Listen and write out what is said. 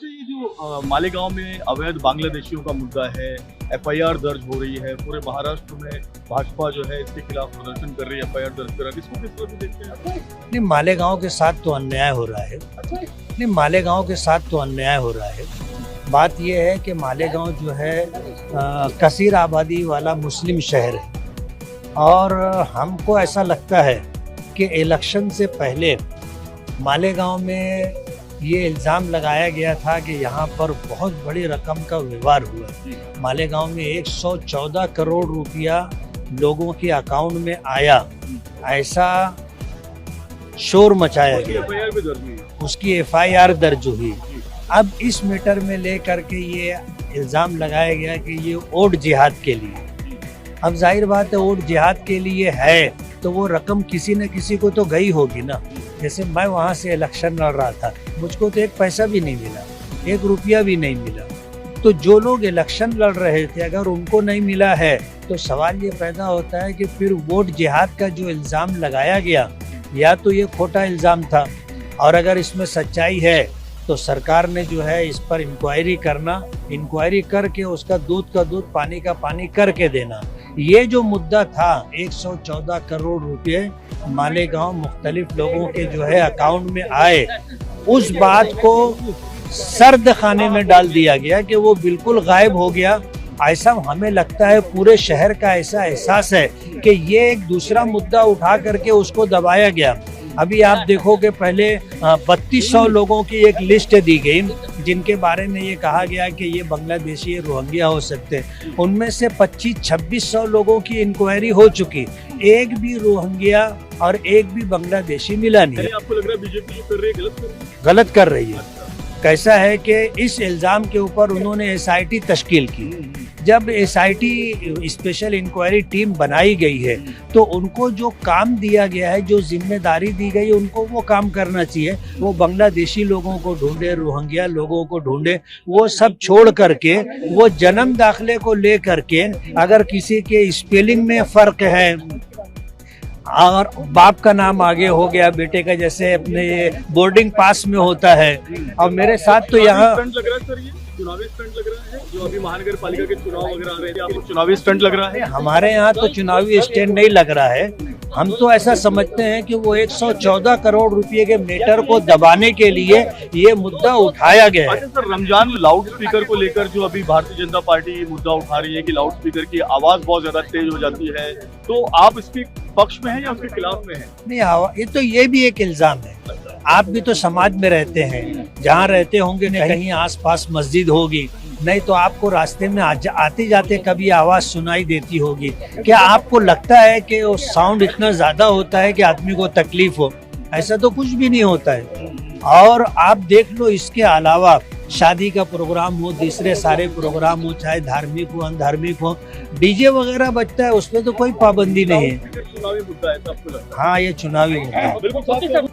अच्छा, ये जो मालेगांव में अवैध बांग्लादेशियों का मुद्दा है, एफआईआर दर्ज हो रही है, पूरे महाराष्ट्र में भाजपा जो है इसके खिलाफ प्रदर्शन कर रही है, एफआईआर दर्ज कर रहा है, इसको किस तरह से देखते हैं? नहीं, मालेगांव के साथ तो अन्याय हो रहा है। नहीं, मालेगांव के साथ तो अन्याय हो रहा है। बात यह है कि मालेगांव जो है कसीर आबादी वाला मुस्लिम शहर है और हमको ऐसा लगता है कि इलेक्शन से पहले मालेगांव में ये इल्ज़ाम लगाया गया था कि यहाँ पर बहुत बड़ी रकम का व्यवहार हुआ। मालेगांव में 114 करोड़ रुपया लोगों के अकाउंट में आया, ऐसा शोर मचाया गया। एफआईआर भी दर्ज हुई, उसकी एफआईआर दर्ज हुई। अब इस मैटर में लेकर के ये इल्ज़ाम लगाया गया कि ये वोट जिहाद के लिए। अब जाहिर बात है, वोट जिहाद के लिए है तो वो रकम किसी न किसी को तो गई होगी ना। जैसे मैं वहाँ से इलेक्शन लड़ रहा था, मुझको तो एक पैसा भी नहीं मिला, 1 रुपया भी नहीं मिला। तो जो लोग इलेक्शन लड़ रहे थे, अगर उनको नहीं मिला है तो सवाल ये पैदा होता है कि फिर वोट जिहाद का जो इल्ज़ाम लगाया गया, या तो ये खोटा इल्ज़ाम था, और अगर इसमें सच्चाई है तो सरकार ने जो है इस पर इंक्वायरी करके उसका दूध का दूध पानी का पानी करके देना। ये जो मुद्दा था 114 करोड़ रुपए मालेगांव मुख्तलिफ लोगों के जो है अकाउंट में आए, उस बात को सर्द खाने में डाल दिया गया कि वो बिल्कुल गायब हो गया। ऐसा हमें लगता है पूरे शहर का ऐसा एहसास है कि ये एक दूसरा मुद्दा उठा करके उसको दबाया गया। अभी आप देखो कि पहले 3200 लोगों की एक लिस्ट दी गई जिनके बारे में ये कहा गया कि ये बांग्लादेशी रोहिंग्या हो सकते हैं। उनमें से 2500-2600 लोगों की इंक्वायरी हो चुकी, एक भी रोहिंग्या और एक भी बांग्लादेशी मिला नहीं। आपको लग रहा है बीजेपी जो कर रही है गलत कर रही है। कैसा है कि इस इल्ज़ाम के ऊपर उन्होंने एसआईटी तश्कील की। जब एसआईटी स्पेशल इंक्वायरी टीम बनाई गई है तो उनको जो काम दिया गया है, जो जिम्मेदारी दी गई है, उनको वो काम करना चाहिए। वो बांग्लादेशी लोगों को ढूंढे, रोहिंग्या लोगों को ढूंढे, वो सब छोड़ करके वो जन्म दाखिले को ले करके अगर किसी के स्पेलिंग में फ़र्क है और बाप का नाम आगे हो गया बेटे का, जैसे अपने बोर्डिंग पास में होता है। और मेरे साथ तो यहाँ लग रहा है सर, ये चुनावी स्टंट लग रहा है जो अभी महानगर पालिका के चुनाव वगैरह आ रहे हैं, आपको चुनावी स्टंट लग रहा है? हमारे यहाँ तो चुनावी स्टैंड नहीं लग रहा है। हम तो ऐसा समझते हैं कि वो 114 करोड़ रुपए के मैटर को दबाने के लिए ये मुद्दा उठाया गया है। अच्छा सर, रमजान लाउड स्पीकर को लेकर जो अभी भारतीय जनता पार्टी ये मुद्दा उठा रही है कि लाउड स्पीकर की आवाज बहुत ज्यादा तेज हो जाती है, तो आप इसके पक्ष में हैं या उसके खिलाफ में हैं? नहीं, ये भी एक इल्जाम है। आप भी तो समाज में रहते हैं, जहाँ रहते होंगे कहीं आसपास मस्जिद होगी, नहीं तो आपको रास्ते में आते जाते कभी आवाज सुनाई देती होगी। क्या आपको लगता है कि वो साउंड इतना ज्यादा होता है कि आदमी को तकलीफ हो? ऐसा तो कुछ भी नहीं होता है। और आप देख लो, इसके अलावा शादी का प्रोग्राम हो, दूसरे सारे प्रोग्राम हो, चाहे धार्मिक हो अनधार्मिक हो, डीजे वगैरह बजता है, उसमें तो कोई पाबंदी नहीं है। चुनावी मुद्दा है, आपको लगता है? हाँ, ये चुनावी मुद्दा है। बिल्कुल।